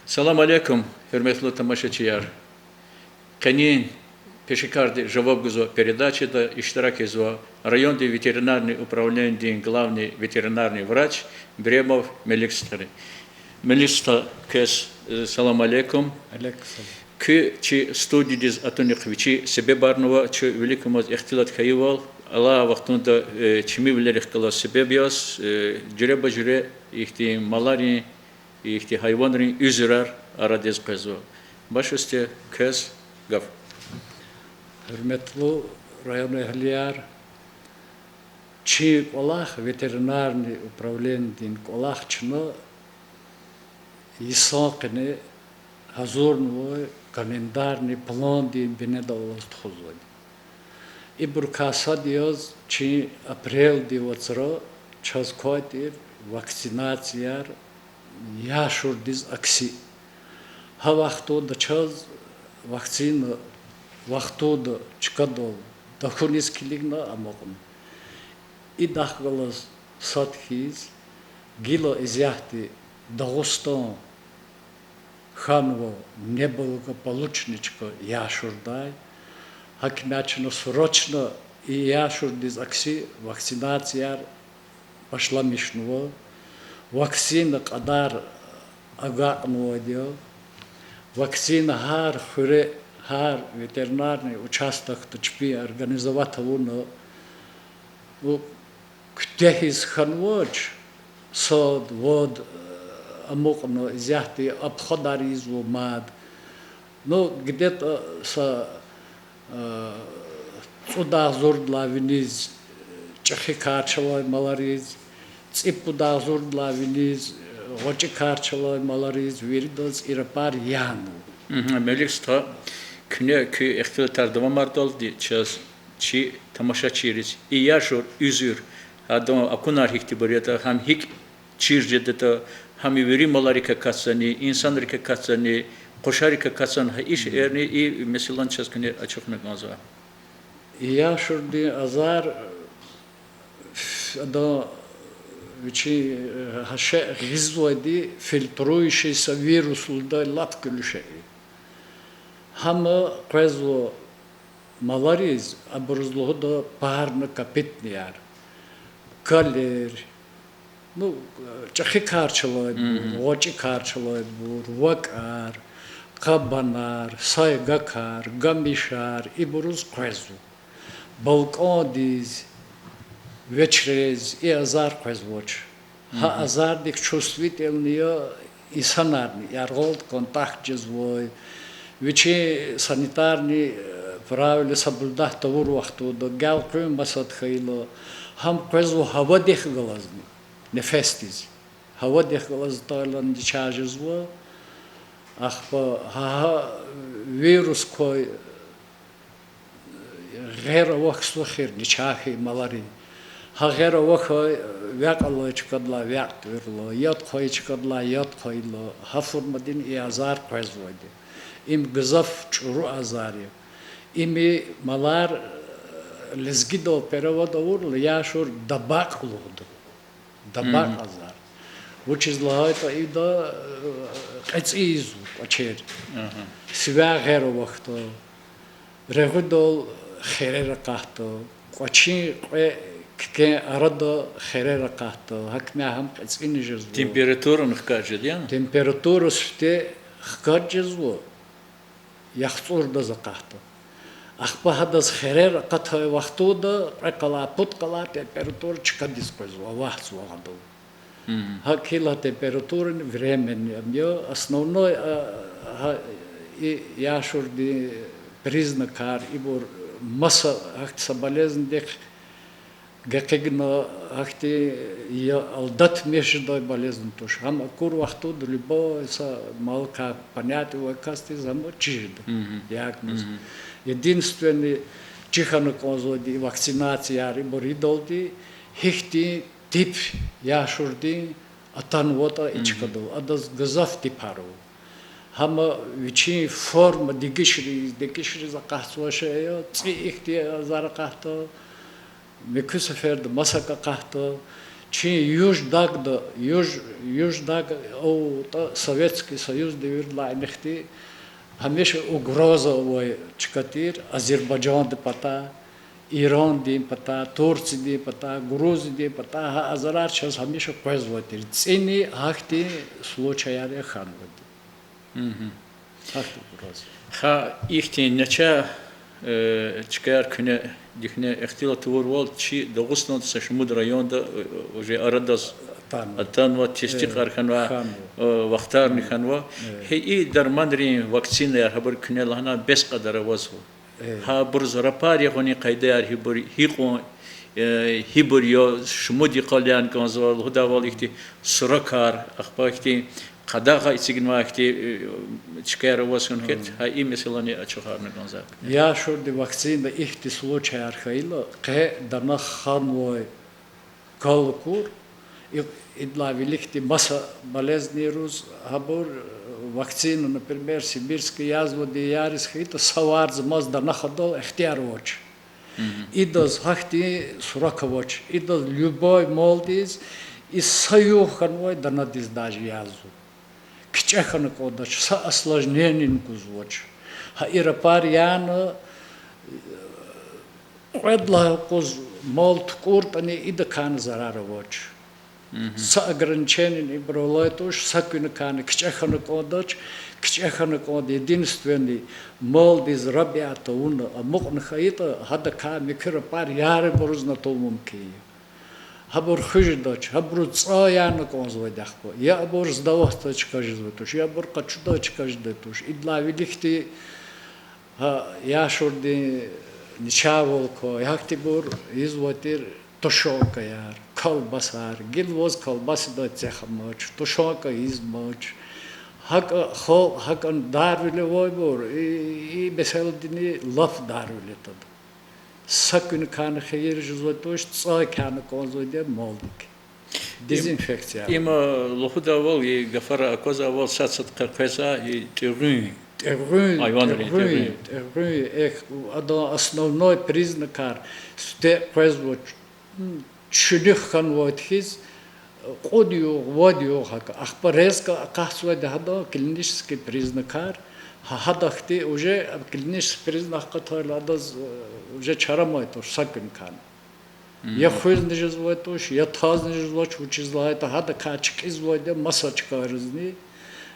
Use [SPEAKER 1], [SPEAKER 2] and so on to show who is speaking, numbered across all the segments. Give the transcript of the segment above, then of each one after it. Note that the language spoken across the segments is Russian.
[SPEAKER 1] Salam aleykum, hürmetli tamaşaçılar. Канин пешекарды жавабгузо передачи иштирак изо районный ветеринарный управление главный ветеринарный врач Бремов Меликстары. Меликста кес салам алейкум. Ки чи студидиз атуниквичи себе барнова чи великомоз ихтилат хайвал Алла вақтунда чими билерих кала себе биос жиреба жире ихти малари ихти хайванри üzürer aradez qezo. Başüstü kez gaf.
[SPEAKER 2] Hürmetli rayon ehliler, çi kolak ветеринарный управление kolakçını İsakını hazırlı kalendarni plan din bine davast xuzun. İbrkasa diyoruz çi aprel diyoruzra çazkoytir vaksinasiyar yaşur diz aksi. Ha vaktu da çaz vaksin vaktu da çıkadı da kunis kiligna amokun. İdahgalas sathiz gilo izjahti Дагестан Ханво неблагополучничко яшурдай, хакмячно срочно и яшурдиз акси вакцинация пошла мишнуво, вакцина кадар агакнуво дио, вакцина хар ветеринарный участок тучпи организовать вуно, ктехиз ханвоч, сод, вод, амокно изяхти обходариз мад. Но где-то сюда зурдла вниз чехикарчалой малариз, ципуда зурдла вниз очекарчалой малариз вирдос ирапар яну.
[SPEAKER 1] Меликста кне ки ихтилатар давамардал ди час чи тамашачириz и яшур üzür adam akunar ihtibariyata ham hik çircedeta hami veri malarika katsani insanlarika katsani koşarika katsan iş erni i mesela çaskını açıklık mazva.
[SPEAKER 2] Yaşurdi azar da вичи хаше гизводи фильтрующийся вирус лудай лапкулюшей. Хама квезло малариз образло да парна капитнияр. Калер, ну, чахи карчалой бур, очи карчалой бур, вакар, кабанар, сайгакар, гамишар и буруз квезу. Балкодиз, вечерез и азар квезвоч. Ха азар дик чувствительные и санарный, ярголд контакт джезвой, вече санитарный правила соблюдать того вахту, до галкрым басат хайло, хам квезву хава дех галазни, нефестиз. Хава дех галаз тайлан дичажезвой, ах по ха вирус кой غير وقت سخير نشاخي ملاري غير وقت وقت الله يشكدلا وقت ورلا يد خوي يشكدلا يد خوي لا هفور مدين إعزار قيز وادي إم جزاف شرو أزاري إمي ملار لزجدو بيرود أور لياشور دباق لود دباق أزار which is like إذا it's easy أشير سواء غير وقت رغدول خير قحطه قچين كه أراد خير قحطه هكما هم قصين جزو
[SPEAKER 1] Температура нахкажет, я?
[SPEAKER 2] температура сте خكجزو يخطر دز قحطه أخبا هذا خير قحطه وقتو ده قلا بوت قلا температура чкадис козу واحد وغدو هكيلا температура времени амё основной яшур ди признакар ибор масса ахтса болезнь гакегно ахти я алдат междой болезнь туш хам акур вахту любо са малка понятие касти замочид диагноз единственный чихано конзоди вакцинация риборидолди хихти тип яшурди атанвота ичкадо адас газафти пару هما وچی فرم دیگشری زقاحتوشه یا تی اختی زار قحطه میکس فرد مسک قحطه Юждаг, Советский Союз деверла нехти, هميشه угроза ой чкатир, Азербайджан де пата, Иран де пата, Турция де пата, Грузия де пата, азарар сейчас هميشه производитель. Цени ахти случаяре ханводи. Ахти угроза.
[SPEAKER 1] Ха ихти неча çıkar küne dikne ihtilat var çi 9 şumud rayonda уже aradas atan ve testik arkan ve vaktar nihan ve hey dermanri vaksinler haber küne lahana 5 kadar var ha burz rapar yani qaydar hibur yo şumudi qalyan kanzval huda val ihti surakar akhba ihti قداغا يتسجن واحد تشكير واسكن كت هاي مثلا أشوفها من كنزاك.
[SPEAKER 2] يا شو دي واكسين ده اختصلوا شهر خيلا قه درنا خانوي كالكور إدلا вилихти مسا болезни روز هبور واكسين например сибирский язву диарис хита саварз маз درنا خدال اختيار وچ. إدز هختي سراك وچ. إدز любой молодец и саю ханвой درنا диз даже язву. Кчехана кодач са осложненин кузвоч. Ха ирапаряна предла куз молт куртани идакан зараровоч. Са ограниченин и бролайтуш сакунакан кчехана кодач, кчехана код единственный молд из рабята уна амукн хаита хадака микропар яре борузна толмумки. Хабур хуждач, хабур цаяна конзводяхпо. Я бур сдавостач каждетуш, я бур качудач каждетуш. Идла вилихти я шурди ничаволко, яхти бур извотир тошока яр, колбасар, гилвоз колбасы да цехамоч, тошока измоч. Хакан дарвиле вой бур, и беселдини лаф дарвиле тад. Sakın kanı hayır juzvatoş tsay kanı konzoyde moldik. Dezinfeksiya.
[SPEAKER 1] İma lohuda vol ye gafara koza vol satsat kırkesa ye terün.
[SPEAKER 2] Terün. Это основной признак что производит чудих канвот хиз водио хак ахпарезка кахсвада хада клинический признак хадахти уже клинический признак который уже чарамает уж сакин кан. Я хуйз не жзвойтуш, я таз не жзвоч, учизлает, хада качк извойде масачка разни.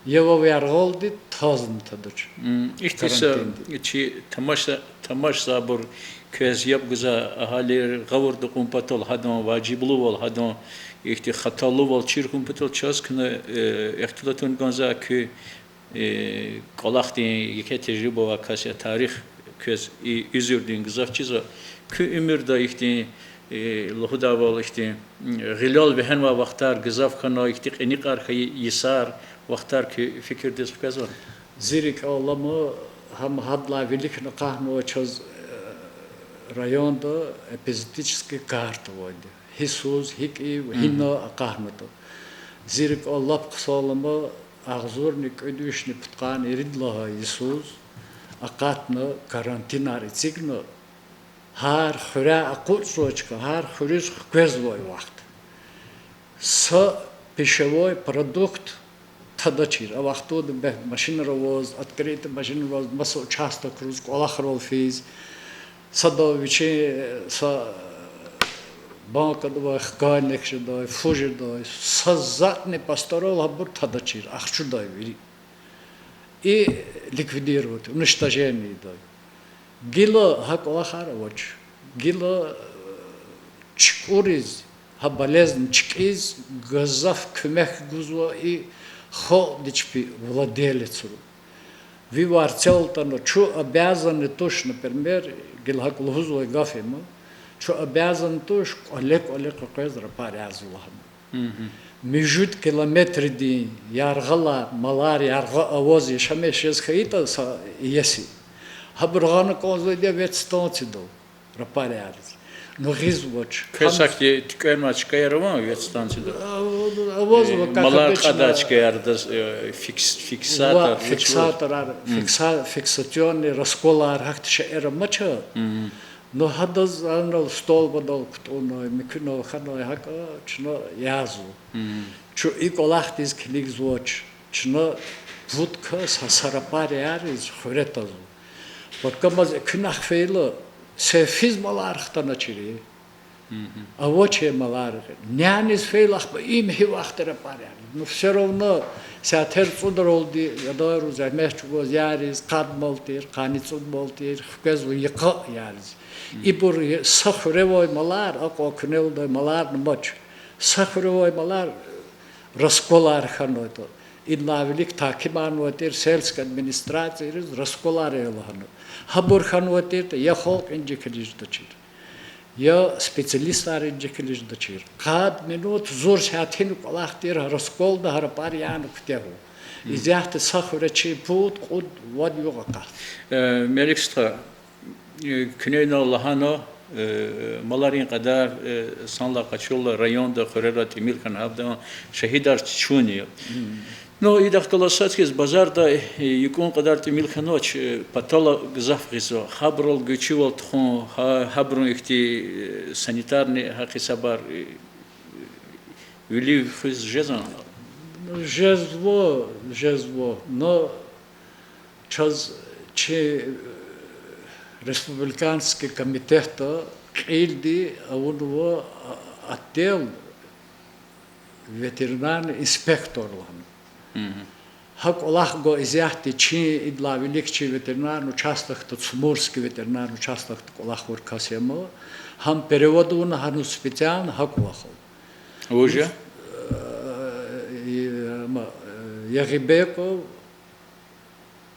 [SPEAKER 2] Его вярголди тазн тадуч.
[SPEAKER 1] İhtisa çi tamaş sabur köz yapgıza ahali gavurdu kumpatol hadan vaciblu vol hadan ihti hatalı vol çir kumpatol çaskına ihtilatun ganza ki kolaktin yeke tecrübe vakasya tarih köz üzürdüğün gızafçıza ki ömürde ihti lohuda vol ihti gilal ve henva vaktar gızaf kana ihti enik arkayı yisar vaktar ki fikirde spezon.
[SPEAKER 2] Zirik Allah'ımı ham hadla velik nakahnu çöz rayonda epizotический kartı vardı. Hisus, hiki, hinna akahmıdı. Zirik Allah kısalımı ağzurnik ödüşni putkan eridlaha Yisus akatna karantinar etsikna har xura aqul soçka har xuris xkezvoy vaqt. Sa пищевой продукт тадачир. А вахту де машина роз, открыта машина роз, масса участок роз, колахрол физ. Садовичи са банка да хканек да фужи да сазатне пасторол хабур тадачир. Ахчу да вири. И ликвидировать, уничтожение да. Гила хак колахарович. Гила чкуриз ha болезнь чкиз газав кмех гузва и ходичпи владелец. Ви варцелтано чу обязаны туш, например, гилхак лузва гафима, чу обязан туш олег квезра парязулахам. Межут километры ди яргала малар ярга авоз яшамеш езхаита са еси. Хабргана конзва де ветстанци до рапаряз. Но гизвоч.
[SPEAKER 1] Кесакти тикермачка ярма ветстанци до.
[SPEAKER 2] Авозва как
[SPEAKER 1] малар кадачка ярда фиксатор.
[SPEAKER 2] Фиксационный расколар хактша эра мача. Но хадаз анал стол бодол ктуно микно хано хака чно язу. Чу иколахтис клик звоч чно вудка сасарапариарис хретазу. Подкамаз кнах фейло сефиз малархтана чири. А воче маларх. Нянис фейлах им хивахтера паряр. Но все равно сятер цудролди ядору замешчуго ярис кадмалтир каницуд малтир хказу яка ярис. Ибур сахревой малар ако кнелдой малар моч. Сахревой малар расколар ханойто. Инна велик такиман ватир сельская администрация расколар елахану. Хабур ханватир я холк инжекелиш дочир. Я специалист инжекелиш дочир. Кад минут зур сятин колахтир расколда харапарияну ктеху. Изяхте сахречи пут куд вад югака.
[SPEAKER 1] Meliksta, Küneyna Lahano, Malarin kadar sanla kaçıyorlar rayonda Khurera Timilkan Abdan şehidar çuniyor. No idaq tolasatskiz bazarda yukun kadar Timilkanoç patolo gzafgizo habrol göçüvol txon habrun ihti sanitarni hakisabar Vili khiz jezan.
[SPEAKER 2] Жезво, но час че республиканский комитет килди авунво отдел ветеринарный инспектор лан. Хак Аллахго изяхти чи идла великчи ветеринарный участок тот Смурский ветеринарный участок Аллах уркасемо хам переводу на хану специально хак Аллахо.
[SPEAKER 1] Уже?
[SPEAKER 2] Ягибеков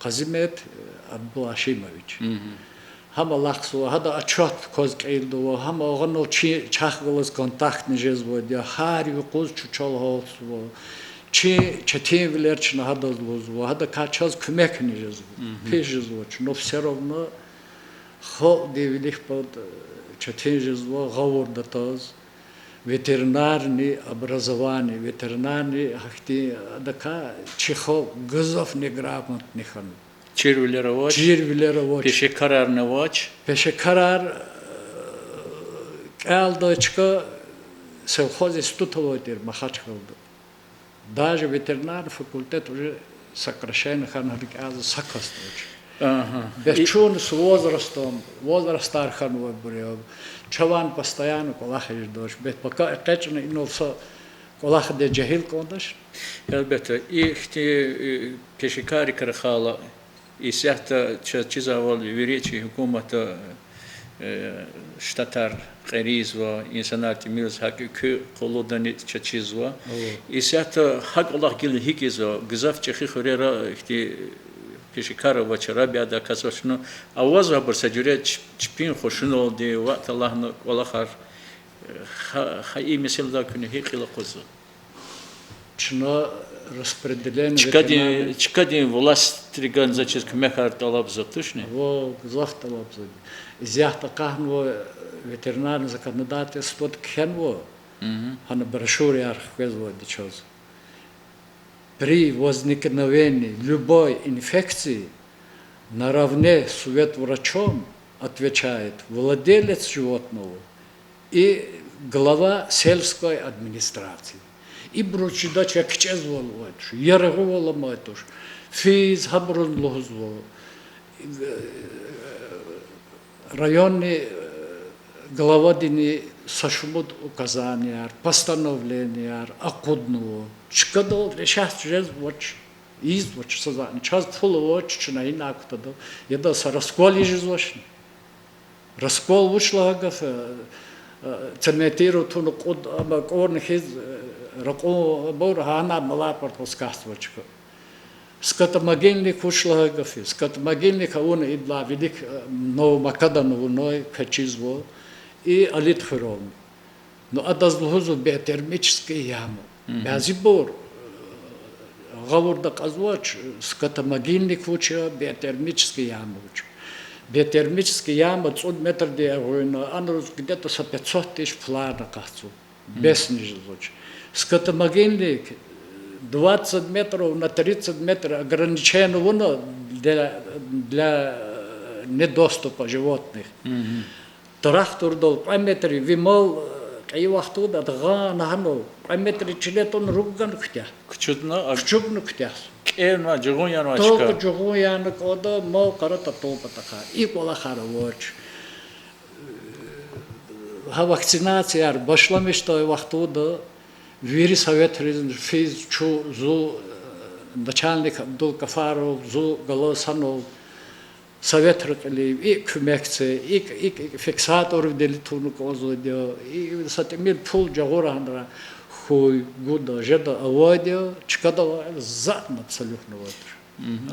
[SPEAKER 2] Казимет Абдулашимович. Хама лахсу, хада отчет козкейлду, хама оганол чахгалыз контактный жезводя, харю куз чучол холсу, чи четин вилерчна хадазлузу, хада качас кумекни жезво, пиш жезвоч, но все равно хол девилих под четин жезво гаворда тоз. Ветеринарное образование, ветеринарный хахти адака чихо гызов неграмотных хан.
[SPEAKER 1] Çirvilerovaç, Peşekararnavaç.
[SPEAKER 2] Пешекарар калдочка совхоз институтоводир махачхалды. Даже ветеринарный факультет уже сокращенно хан харказа сакастович. Бесчун с возрастом, возраст арханова бурев. Чаван постоянно колахиш дождь. Бет пока течно иновса колах де джахил кондаш.
[SPEAKER 1] Elbette. İhti peşekari kırıkhala İsihta çizavol verici hükümete ştatar qeriz ve insanlar timiz hakkı koludan çiz ve İsihta hak Allah gilin hikiz ve gızaf çehi khurera ihti peşekara ve çarabi da kasvaşno avaz ve bersacüre çpin hoşun oldu ve Allah'ın Allah'ar hayy mesela künü hikila kuzu.
[SPEAKER 2] Çno распределение.
[SPEAKER 1] Чкадин власть организации кмехар талаб затышни.
[SPEAKER 2] Во гзав талаб зад. Изяхта кахнво ветеринарное законодательство кхенво. Хана брошюре архвезво дичоз. При возникновении любой инфекции наравне с ветврачом отвечает владелец животного и глава сельской администрации. И бручи дача кчезвол вайтуш, ярговола майтуш, физ хабрун лохзво, районный главадини сашмут указания, постановления, акудного, чкадол решать жез воч, из воч созан, час фул воч, чна инактадо, еда са раскол ижез вошни, раскол вушла гафа, цементиру туну куд, ама корн хиз рако бор хана малапар тоскаствочка. Скотомогильник ушла гафи, скотомогильник он идла велик но макадану ной качизво и алитхром. Но адазлхузу биотермическая яма. Бязибор говорда казвоч скотомогильник уча биотермическая яма уча. Биотермическая яма 100 метров диагонально, она где-то со 500 тысяч флана касцу. Без нижезоч. Скотомогильник 20 метров на 30 метров ограничено для недоступа животных. трактор дол паметри вимол кай вахту да гана хано паметри чилетон ругган кутя
[SPEAKER 1] Küçüdüne
[SPEAKER 2] чубну кутя
[SPEAKER 1] Kevna, Jugonyana
[SPEAKER 2] то
[SPEAKER 1] açka.
[SPEAKER 2] жугуян кода мол карата топатака и кола харовоч ha vaksinasiyalar başlamıştı vaxtında veri Sovetrizm fiz çu zu начальник Abdul Kafarov zu Golosanov Sovetrizli ilk kömekçi ilk fiksator deli tunu kozu diyor i satemil pul jagorandra хуй года жеда авадио çıkada zatın абсолютно var.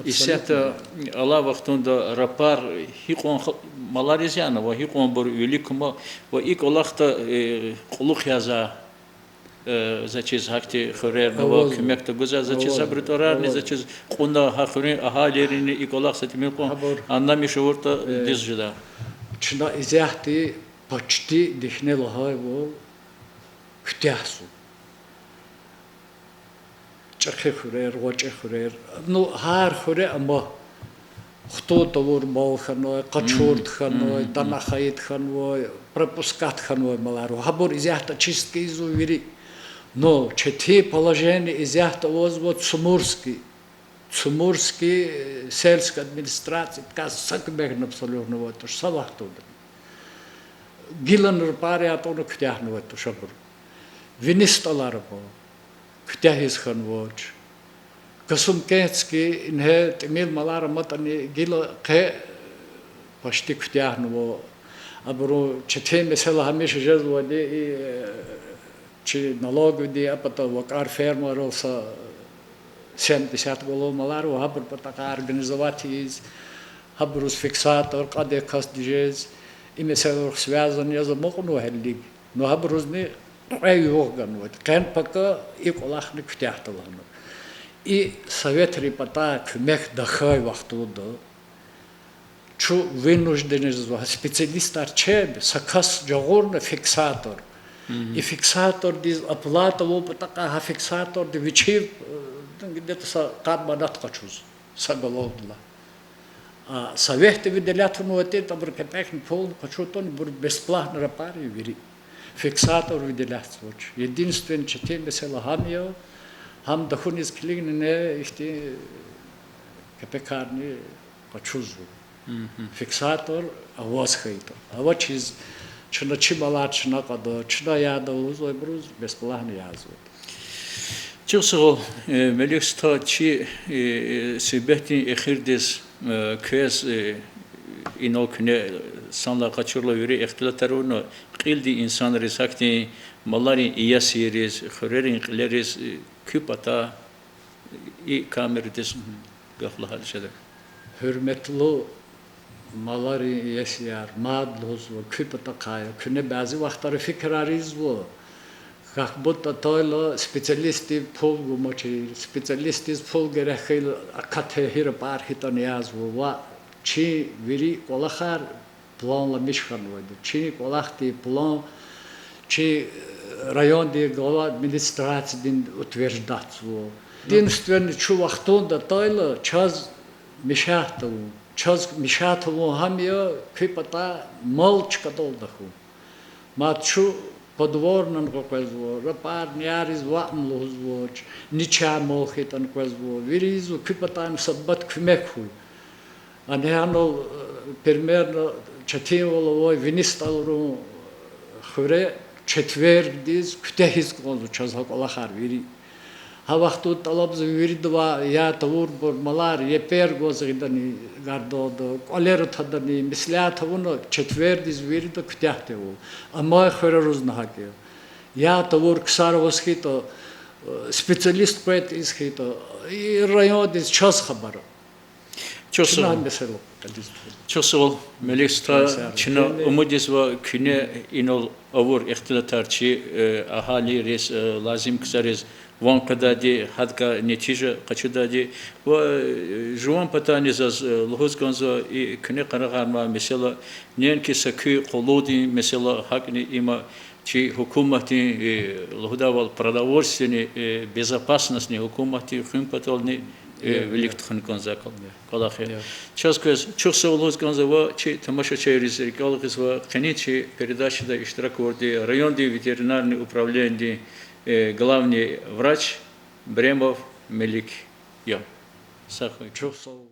[SPEAKER 1] İsette Allah vaxtında rapar hiqon malarizyanı ve hiqon bir ülikma ve ilk olaqta quluq yaza zaçiz hakti xörer ve kümekte güzel zaçiz abritorar ne zaçiz qunda haxrin ahalerini ilk olaq satimil qon anlamış orta dizjida.
[SPEAKER 2] Çına izahti почти дихнел хай во ктясу. Чахе хурер, воче хурер. Ну хар хуре ама хто тавур мал ханой, качурт ханой, танахаит ханой, пропускат ханой малару. Хабор изяхта чистки изувери. Но чети положение изяхта возвод Цумурский сельская администрация, каз сакбегн абсолютно вот то савахту. Гилан рпаре атону ктяхну вот то шабур. Винисталар по ктяхис ханвоч. Касумкетский инhe тмил малара матани гила ке почти ктяхну во. Абру чети mesela hamish jazwadi чи налоговди апата вакар фермер olsa 70 голомалар ва хабр патака организовать из хабрус фиксатор каде кас дижез и mesela связан за мокну хелли но хабрус не айоган вот кен пока и колахны ктяхталан и совет репата кмех дахай вахтуда чу вынуждены специалист арчеб сакас жагорна фиксатор и фиксатор диз оплата во патака фиксатор де вичив где-то кадбанат качуз сагалодла а советы выделят ну это там рекетехн пол качутон бур бесплатно рапари вери фиксатор выделят случай единственное чете mesela хамио хам дахун из клигне ихти капекарни качуз фиксатор авоз хайто авоч из чна чималачна када чна яда узой бруз бесплатно язвот.
[SPEAKER 1] Чусол меликста чи сибетин эхирдис квес инокне санла качурла юри ихтилатаруно qildi insanları sakti malların iyasiriz xörerin qileriz küpata i kamerdes gafla halşede.
[SPEAKER 2] Hürmetli malları iyasiyar madluz ve küpata kaya küne bazı vaxtları fikrariz bu. Как будто тойло специалисты пол гумочи специалисты пол герехил акатехир пархитон язву чи вери колахар план ла мишханводу чи колахти план чи район де глава администрации дин утверждацу единственный чувахтонда тойло час мишатову хамио кипата молчка долдаху мачу подворнан козво рапар ниарис ватн лозвоч нича мохитан козво виризу кипатан саббат кмекху анеано примерно четиволово винисталру хуре четвердиз ктехис козу чазаколахар вири хавахту талабз виридва я тавур малар епер гозгидани гардодо колер тадани мислятавуно четвердиз виридо ктяхтеву ама херознахаке я тавур ксаровскито специалист поэт исхито и райондис час хабар
[SPEAKER 1] Чусол меликста чина умудис ва күне инол авур ихтилатарчи ахали рес лазим ксарез ванкадади хадка нетижа качудади ва жуан патанизаз лохозганза и күне карагарма mesela ненки сакы колоди mesela хакни има чи хукумати лохдавал продовольственной безопасности хукумати химпатолни велик тханкон закон. Калахи. Час көз çok sağ olun ganzava чи тамашачай резеркалых изва каничи передачи да иштирак орди районный ветеринарный управление главный врач Бремов Мелик Yo. Сахой.
[SPEAKER 2] Çok sağ ol.